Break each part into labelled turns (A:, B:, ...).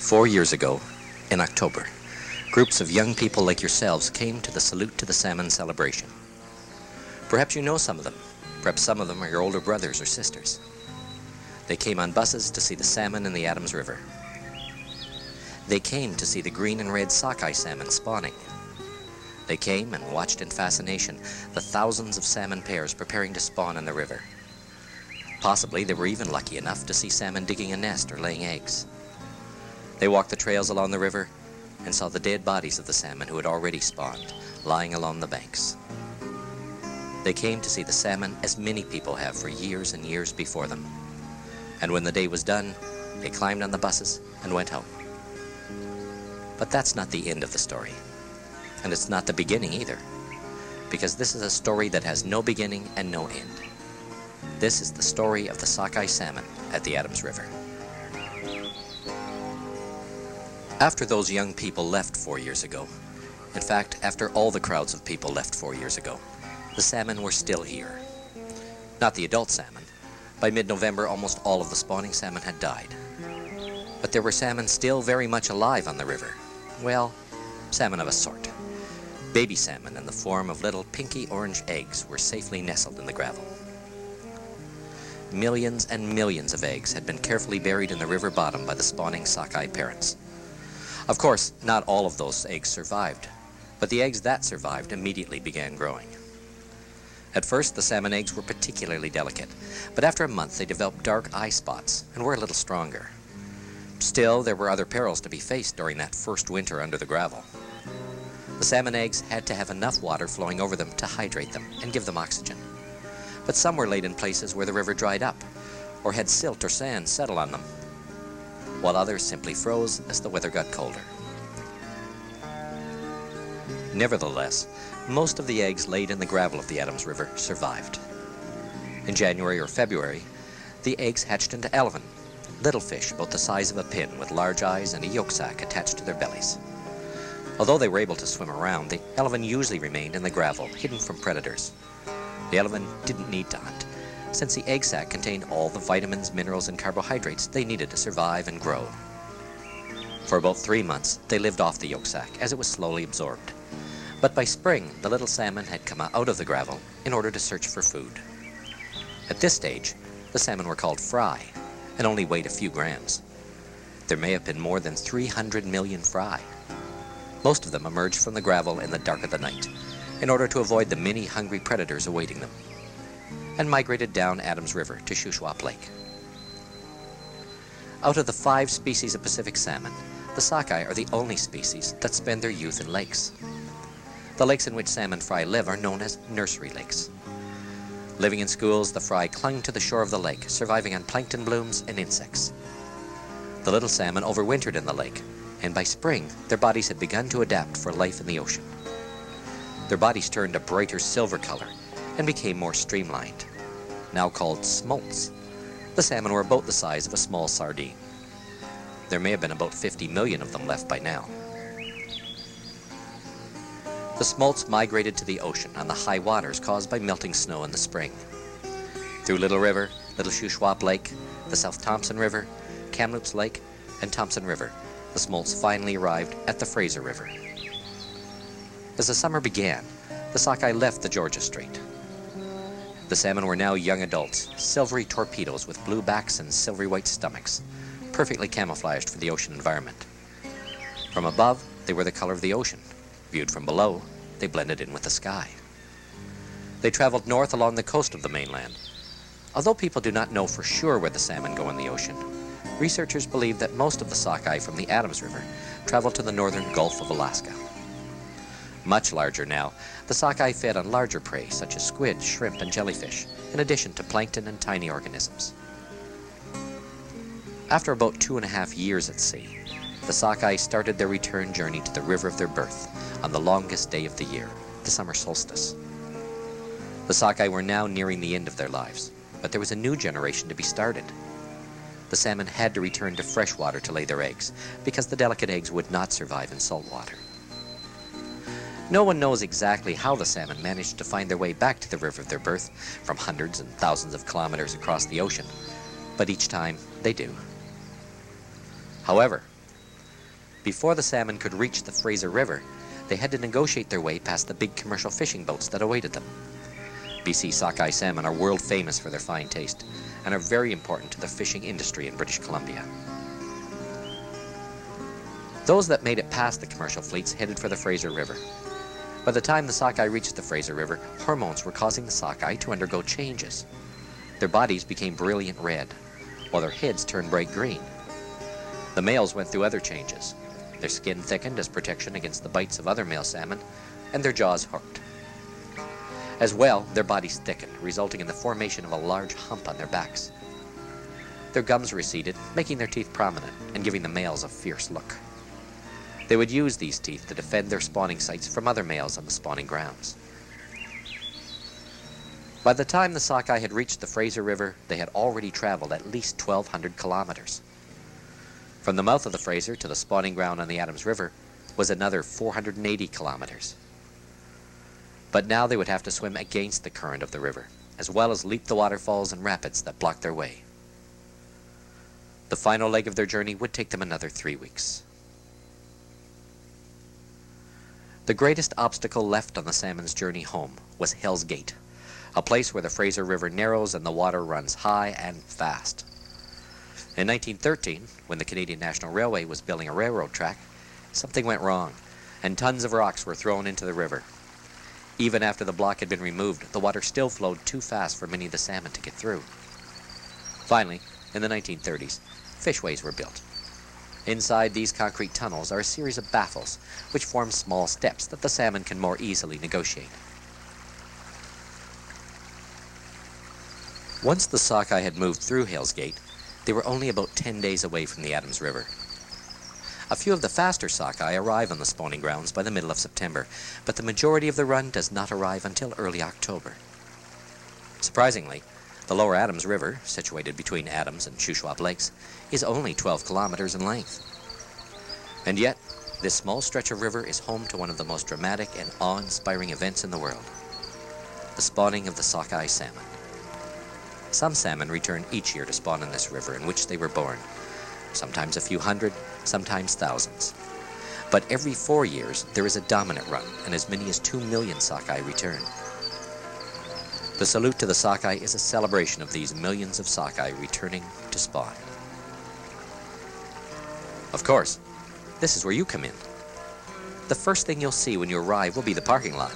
A: 4 years ago, in October, groups of young people like yourselves came to the Salute to the Salmon celebration. Perhaps you know some of them. Perhaps some of them are your older brothers or sisters. They came on buses to see the salmon in the Adams River. They came to see the green and red sockeye salmon spawning. They came and watched in fascination the thousands of salmon pairs preparing to spawn in the river. Possibly they were even lucky enough to see salmon digging a nest or laying eggs. They walked the trails along the river and saw the dead bodies of the salmon who had already spawned, lying along the banks. They came to see the salmon as many people have for years and years before them. And when the day was done, they climbed on the buses and went home. But that's not the end of the story. And it's not the beginning either, because this is a story that has no beginning and no end. This is the story of the sockeye salmon at the Adams River. After those young people left 4 years ago, in fact, after all the crowds of people left 4 years ago, the salmon were still here. Not the adult salmon. By mid-November, almost all of the spawning salmon had died. But there were salmon still very much alive on the river. Well, salmon of a sort. Baby salmon in the form of little pinky orange eggs were safely nestled in the gravel. Millions and millions of eggs had been carefully buried in the river bottom by the spawning sockeye parents. Of course, not all of those eggs survived, but the eggs that survived immediately began growing. At first, the salmon eggs were particularly delicate, but after a month they developed dark eye spots and were a little stronger. Still, there were other perils to be faced during that first winter under the gravel. The salmon eggs had to have enough water flowing over them to hydrate them and give them oxygen. But some were laid in places where the river dried up, or had silt or sand settle on them, while others simply froze as the weather got colder. Nevertheless, most of the eggs laid in the gravel of the Adams River survived. In January or February, the eggs hatched into elevin, little fish about the size of a pin with large eyes and a yolk sac attached to their bellies. Although they were able to swim around, the elevin usually remained in the gravel, hidden from predators. The elevin didn't need to hunt, since the egg sac contained all the vitamins, minerals, and carbohydrates they needed to survive and grow. For about 3 months, they lived off the yolk sac as it was slowly absorbed. But by spring, the little salmon had come out of the gravel in order to search for food. At this stage, the salmon were called fry and only weighed a few grams. There may have been more than 300 million fry. Most of them emerged from the gravel in the dark of the night in order to avoid the many hungry predators awaiting them, and migrated down Adams River to Tsutswecw Lake. Out of the 5 species of Pacific salmon, the sockeye are the only species that spend their youth in lakes. The lakes in which salmon fry live are known as nursery lakes. Living in schools, the fry clung to the shore of the lake, surviving on plankton blooms and insects. The little salmon overwintered in the lake, and by spring, their bodies had begun to adapt for life in the ocean. Their bodies turned a brighter silver color and became more streamlined. Now called smolts, the salmon were about the size of a small sardine. There may have been about 50 million of them left by now. The smolts migrated to the ocean on the high waters caused by melting snow in the spring. Through Little River, Little Tsutswecw Lake, the South Thompson River, Kamloops Lake, and Thompson River, the smolts finally arrived at the Fraser River. As the summer began, the sockeye left the Georgia Strait. The salmon were now young adults, silvery torpedoes with blue backs and silvery white stomachs, perfectly camouflaged for the ocean environment. From above, they were the color of the ocean. Viewed from below, they blended in with the sky. They traveled north along the coast of the mainland. Although people do not know for sure where the salmon go in the ocean, researchers believe that most of the sockeye from the Adams River travel to the northern Gulf of Alaska. Much larger now, the sockeye fed on larger prey such as squid, shrimp, and jellyfish, in addition to plankton and tiny organisms. After about 2.5 years at sea, the sockeye started their return journey to the river of their birth on the longest day of the year, the summer solstice. The sockeye were now nearing the end of their lives, but there was a new generation to be started. The salmon had to return to fresh water to lay their eggs, because the delicate eggs would not survive in salt water. No one knows exactly how the salmon managed to find their way back to the river of their birth from hundreds and thousands of kilometers across the ocean, but each time they do. However, Before the salmon could reach the Fraser River, they had to negotiate their way past the big commercial fishing boats that awaited them. BC sockeye salmon are world famous for their fine taste and are very important to the fishing industry in British Columbia. Those that made it past the commercial fleets headed for the Fraser River. By the time the sockeye reached the Fraser River, hormones were causing the sockeye to undergo changes. Their bodies became brilliant red, while their heads turned bright green. The males went through other changes. Their skin thickened as protection against the bites of other male salmon, and their jaws hooked. As well, their bodies thickened, resulting in the formation of a large hump on their backs. Their gums receded, making their teeth prominent and giving the males a fierce look. They would use these teeth to defend their spawning sites from other males on the spawning grounds. By the time the sockeye had reached the Fraser River, they had already traveled at least 1,200 kilometers. From the mouth of the Fraser to the spawning ground on the Adams River was another 480 kilometers. But now they would have to swim against the current of the river, as well as leap the waterfalls and rapids that blocked their way. The final leg of their journey would take them another 3 weeks. The greatest obstacle left on the salmon's journey home was Hell's Gate, a place where the Fraser River narrows and the water runs high and fast. In 1913, when the Canadian National Railway was building a railroad track, something went wrong, and tons of rocks were thrown into the river. Even after the block had been removed, the water still flowed too fast for many of the salmon to get through. Finally, in the 1930s, fishways were built. Inside these concrete tunnels are a series of baffles, which form small steps that the salmon can more easily negotiate. Once the sockeye had moved through Hell's Gate, they were only about 10 days away from the Adams River. A few of the faster sockeye arrive on the spawning grounds by the middle of September, but the majority of the run does not arrive until early October. Surprisingly, the lower Adams River, situated between Adams and Shuswap Lakes, is only 12 kilometers in length. And yet, this small stretch of river is home to one of the most dramatic and awe-inspiring events in the world: the spawning of the sockeye salmon. Some salmon return each year to spawn in this river in which they were born, sometimes a few hundred, sometimes thousands. But every 4 years, there is a dominant run, and as many as 2 million sockeye return. The salute to the sockeye is a celebration of these millions of sockeye returning to spawn. Of course, this is where you come in. The first thing you'll see when you arrive will be the parking lot.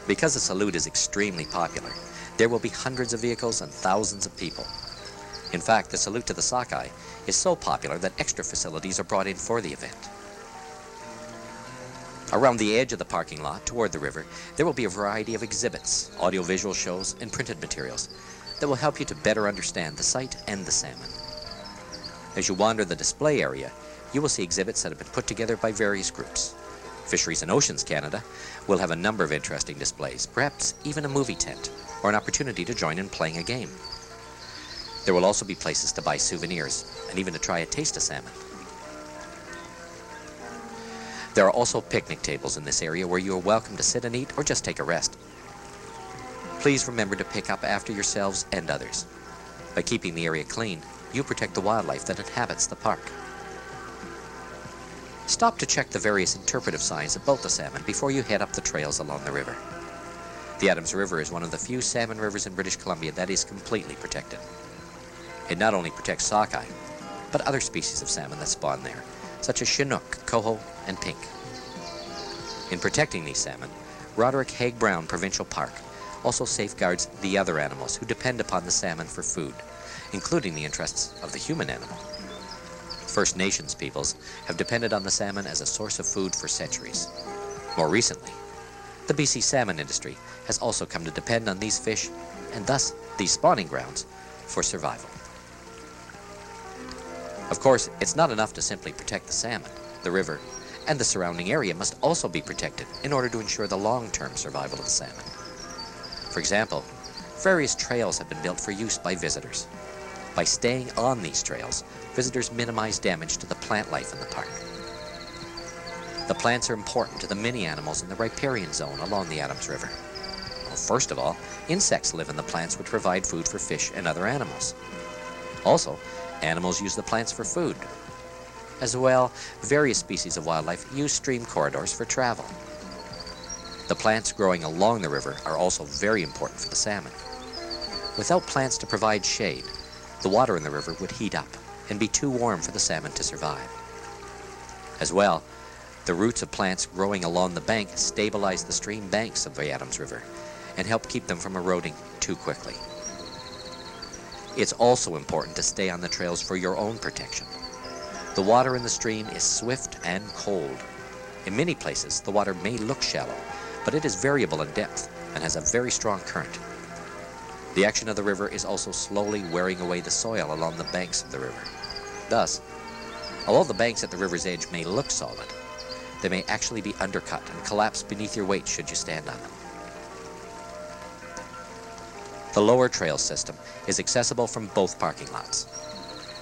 A: Because the salute is extremely popular, there will be hundreds of vehicles and thousands of people. In fact, the salute to the sockeye is so popular that extra facilities are brought in for the event. Around the edge of the parking lot, toward the river, there will be a variety of exhibits, audiovisual shows, and printed materials that will help you to better understand the site and the salmon. As you wander the display area, you will see exhibits that have been put together by various groups. Fisheries and Oceans Canada will have a number of interesting displays, perhaps even a movie tent, or an opportunity to join in playing a game. There will also be places to buy souvenirs, and even to try a taste of salmon. There are also picnic tables in this area where you are welcome to sit and eat or just take a rest. Please remember to pick up after yourselves and others. By keeping the area clean, you protect the wildlife that inhabits the park. Stop to check the various interpretive signs about the salmon before you head up the trails along the river. The Adams River is one of the few salmon rivers in British Columbia that is completely protected. It not only protects sockeye, but other species of salmon that spawn there, such as Chinook, coho, and pink. In protecting these salmon, Roderick Haig-Brown Provincial Park also safeguards the other animals who depend upon the salmon for food, including the interests of the human animal. First Nations peoples have depended on the salmon as a source of food for centuries. More recently, the BC salmon industry has also come to depend on these fish, and thus these spawning grounds, for survival. Of course, it's not enough to simply protect the salmon. The river and the surrounding area must also be protected in order to ensure the long-term survival of the salmon. For example, various trails have been built for use by visitors. By staying on these trails, visitors minimize damage to the plant life in the park. The plants are important to the many animals in the riparian zone along the Adams River. Well, first of all, insects live in the plants which provide food for fish and other animals. Also, animals use the plants for food. As well, various species of wildlife use stream corridors for travel. The plants growing along the river are also very important for the salmon. Without plants to provide shade, the water in the river would heat up and be too warm for the salmon to survive. As well, the roots of plants growing along the bank stabilize the stream banks of the Adams River and help keep them from eroding too quickly. It's also important to stay on the trails for your own protection. The water in the stream is swift and cold. In many places, the water may look shallow, but it is variable in depth and has a very strong current. The action of the river is also slowly wearing away the soil along the banks of the river. Thus, although the banks at the river's edge may look solid, they may actually be undercut and collapse beneath your weight should you stand on them. The lower trail system is accessible from both parking lots.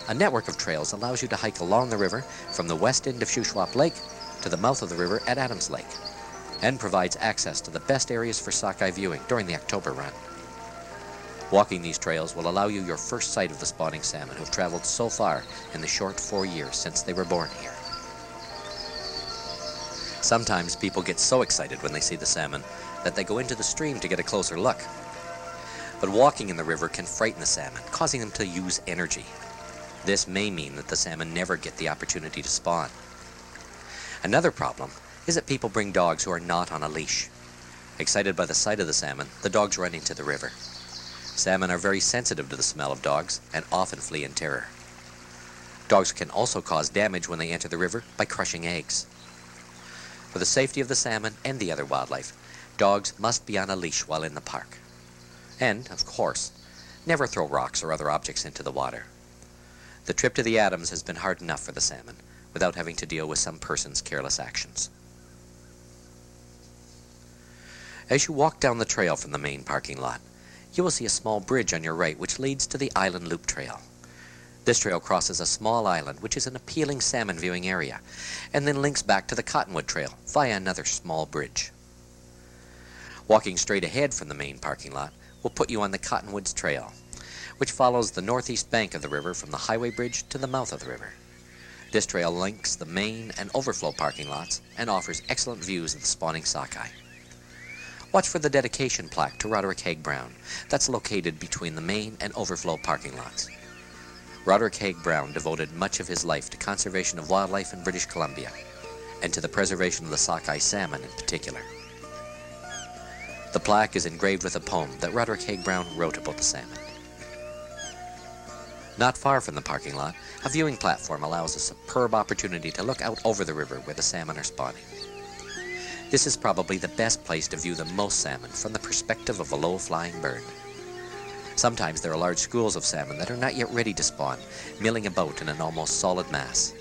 A: A network of trails allows you to hike along the river from the west end of Tsutswecw Lake to the mouth of the river at Adams Lake, and provides access to the best areas for sockeye viewing during the October run. Walking these trails will allow you your first sight of the spawning salmon who have traveled so far in the short 4 years since they were born here. Sometimes people get so excited when they see the salmon that they go into the stream to get a closer look. But walking in the river can frighten the salmon, causing them to use energy. This may mean that the salmon never get the opportunity to spawn. Another problem is that people bring dogs who are not on a leash. Excited by the sight of the salmon, the dogs run into the river. Salmon are very sensitive to the smell of dogs and often flee in terror. Dogs can also cause damage when they enter the river by crushing eggs. For the safety of the salmon and the other wildlife, dogs must be on a leash while in the park. And, of course, never throw rocks or other objects into the water. The trip to the Adams has been hard enough for the salmon, without having to deal with some person's careless actions. As you walk down the trail from the main parking lot, you will see a small bridge on your right which leads to the Island Loop Trail. This trail crosses a small island which is an appealing salmon viewing area, and then links back to the Cottonwood Trail via another small bridge. Walking straight ahead from the main parking lot will put you on the Cottonwoods Trail, which follows the northeast bank of the river from the highway bridge to the mouth of the river. This trail links the main and overflow parking lots and offers excellent views of the spawning sockeye. Watch for the dedication plaque to Roderick Haig-Brown that's located between the main and overflow parking lots. Roderick Haig-Brown devoted much of his life to conservation of wildlife in British Columbia and to the preservation of the sockeye salmon in particular. The plaque is engraved with a poem that Roderick Haig-Brown wrote about the salmon. Not far from the parking lot, a viewing platform allows a superb opportunity to look out over the river where the salmon are spawning. This is probably the best place to view the most salmon from the perspective of a low-flying bird. Sometimes there are large schools of salmon that are not yet ready to spawn, milling about in an almost solid mass.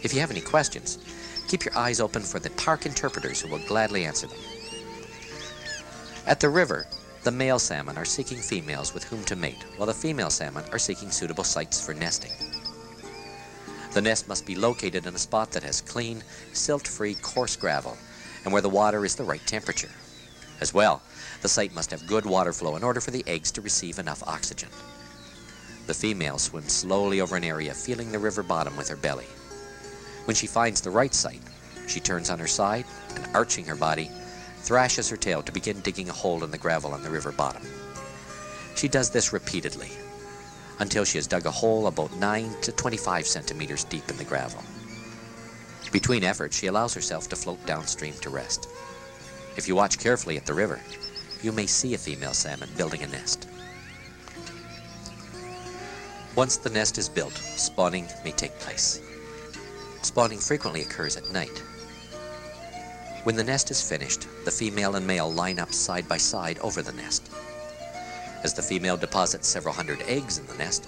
A: If you have any questions, keep your eyes open for the park interpreters who will gladly answer them. At the river, the male salmon are seeking females with whom to mate, while the female salmon are seeking suitable sites for nesting. The nest must be located in a spot that has clean, silt-free, coarse gravel, and where the water is the right temperature. As well, the site must have good water flow in order for the eggs to receive enough oxygen. The female swims slowly over an area, feeling the river bottom with her belly. When she finds the right site, she turns on her side and, arching her body, thrashes her tail to begin digging a hole in the gravel on the river bottom. She does this repeatedly, until she has dug a hole about 9 to 25 centimeters deep in the gravel. Between efforts, she allows herself to float downstream to rest. If you watch carefully at the river, you may see a female salmon building a nest. Once the nest is built, spawning may take place. Spawning frequently occurs at night. When the nest is finished, the female and male line up side by side over the nest. As the female deposits several hundred eggs in the nest,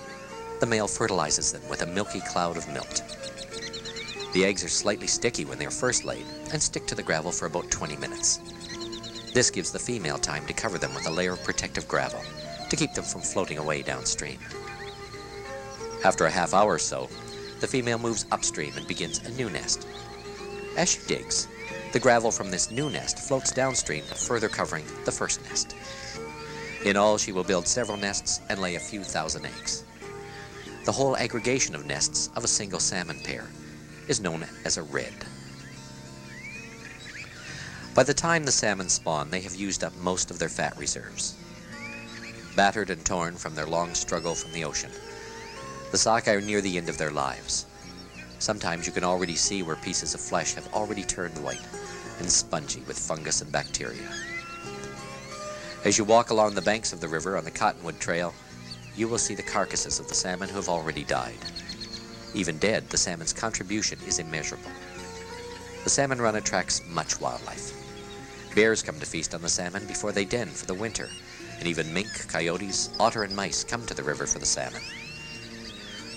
A: the male fertilizes them with a milky cloud of milk. The eggs are slightly sticky when they are first laid and stick to the gravel for about 20 minutes. This gives the female time to cover them with a layer of protective gravel to keep them from floating away downstream. After a half hour or so, the female moves upstream and begins a new nest. As she digs, the gravel from this new nest floats downstream, further covering the first nest. In all, she will build several nests and lay a few thousand eggs. The whole aggregation of nests of a single salmon pair is known as a red. By the time the salmon spawn, they have used up most of their fat reserves. Battered and torn from their long struggle from the ocean, the sockeye are near the end of their lives. Sometimes you can already see where pieces of flesh have already turned white and spongy with fungus and bacteria. As you walk along the banks of the river on the Cottonwood Trail, you will see the carcasses of the salmon who have already died. Even dead, the salmon's contribution is immeasurable. The salmon run attracts much wildlife. Bears come to feast on the salmon before they den for the winter, and even mink, coyotes, otter, and mice come to the river for the salmon.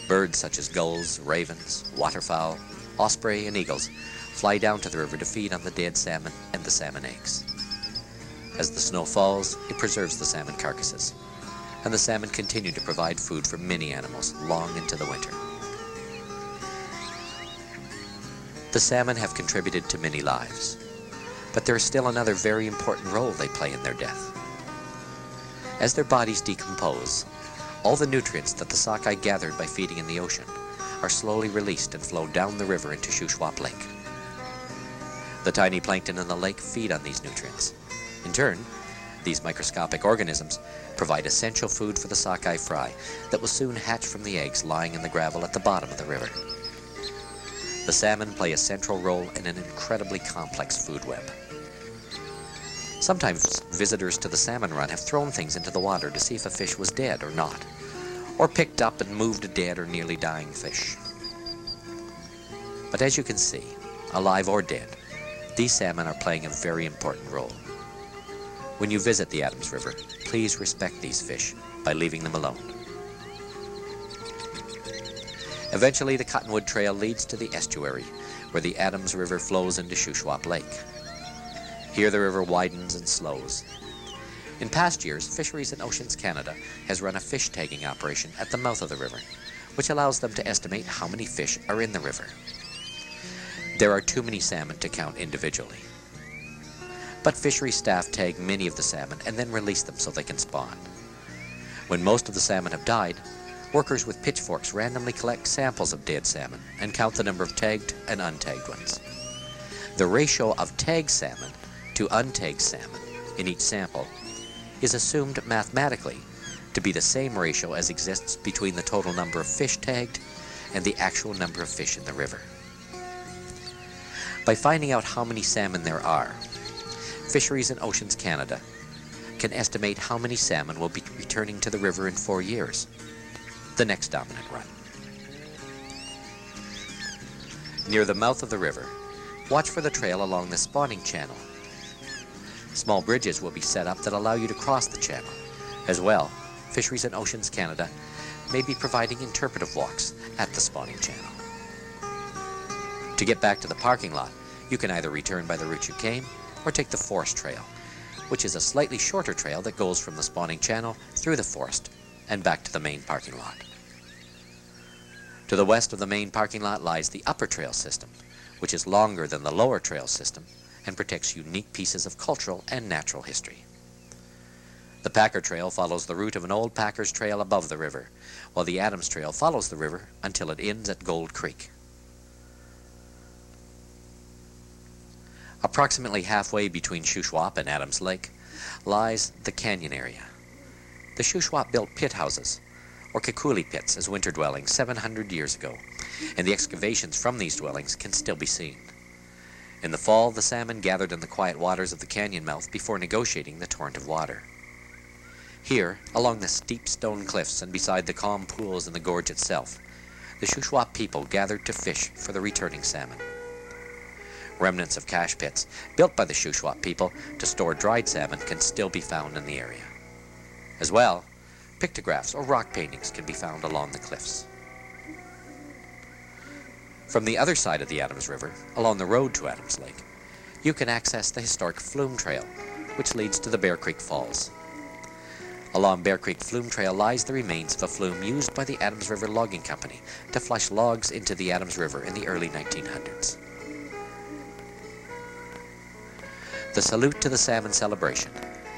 A: Birds such as gulls, ravens, waterfowl, osprey, and eagles fly down to the river to feed on the dead salmon and the salmon eggs. As the snow falls, it preserves the salmon carcasses, and the salmon continue to provide food for many animals long into the winter. The salmon have contributed to many lives, but there is still another very important role they play in their death. As their bodies decompose, all the nutrients that the sockeye gathered by feeding in the ocean are slowly released and flow down the river into Tsutswecw Lake. The tiny plankton in the lake feed on these nutrients. In turn, these microscopic organisms provide essential food for the sockeye fry that will soon hatch from the eggs lying in the gravel at the bottom of the river. The salmon play a central role in an incredibly complex food web. Sometimes visitors to the salmon run have thrown things into the water to see if a fish was dead or not, or picked up and moved a dead or nearly dying fish. But as you can see, alive or dead, these salmon are playing a very important role. When you visit the Adams River, please respect these fish by leaving them alone. Eventually, the Cottonwood Trail leads to the estuary, where the Adams River flows into Tsutswecw Lake. Here the river widens and slows. In past years, Fisheries and Oceans Canada has run a fish tagging operation at the mouth of the river, which allows them to estimate how many fish are in the river. There are too many salmon to count individually. But fisheries staff tag many of the salmon and then release them so they can spawn. When most of the salmon have died, workers with pitchforks randomly collect samples of dead salmon and count the number of tagged and untagged ones. The ratio of tagged salmon to untagged salmon in each sample is assumed mathematically to be the same ratio as exists between the total number of fish tagged and the actual number of fish in the river. By finding out how many salmon there are, Fisheries and Oceans Canada can estimate how many salmon will be returning to the river in 4 years, the next dominant run. Near the mouth of the river, watch for the trail along the spawning channel. Small bridges will be set up that allow you to cross the channel. As well, Fisheries and Oceans Canada may be providing interpretive walks at the spawning channel. To get back to the parking lot, you can either return by the route you came or take the forest trail, which is a slightly shorter trail that goes from the spawning channel through the forest and back to the main parking lot. To the west of the main parking lot lies the upper trail system, which is longer than the lower trail system and protects unique pieces of cultural and natural history. The Packer Trail follows the route of an old Packers Trail above the river, while the Adams Trail follows the river until it ends at Gold Creek. Approximately halfway between Tsutswecw and Adams Lake lies the canyon area. The Tsutswecw built pit houses, or kikuli pits, as winter dwellings 700 years ago, and the excavations from these dwellings can still be seen. In the fall, the salmon gathered in the quiet waters of the canyon mouth before negotiating the torrent of water. Here, along the steep stone cliffs and beside the calm pools in the gorge itself, the Tsutswecw people gathered to fish for the returning salmon. Remnants of cache pits, built by the Tsutswecw people to store dried salmon, can still be found in the area. As well, pictographs or rock paintings can be found along the cliffs. From the other side of the Adams River, along the road to Adams Lake, you can access the historic Flume Trail, which leads to the Bear Creek Falls. Along Bear Creek Flume Trail lies the remains of a flume used by the Adams River Logging Company to flush logs into the Adams River in the early 1900s. The Salute to the Salmon celebration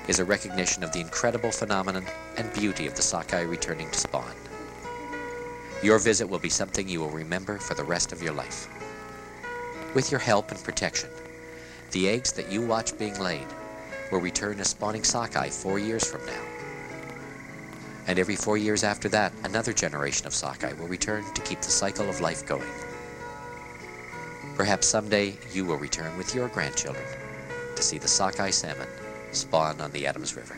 A: is a recognition of the incredible phenomenon and beauty of the sockeye returning to spawn. Your visit will be something you will remember for the rest of your life. With your help and protection, the eggs that you watch being laid will return as spawning sockeye 4 years from now. And every 4 years after that, another generation of sockeye will return to keep the cycle of life going. Perhaps someday you will return with your grandchildren to see the sockeye salmon spawn on the Adams River.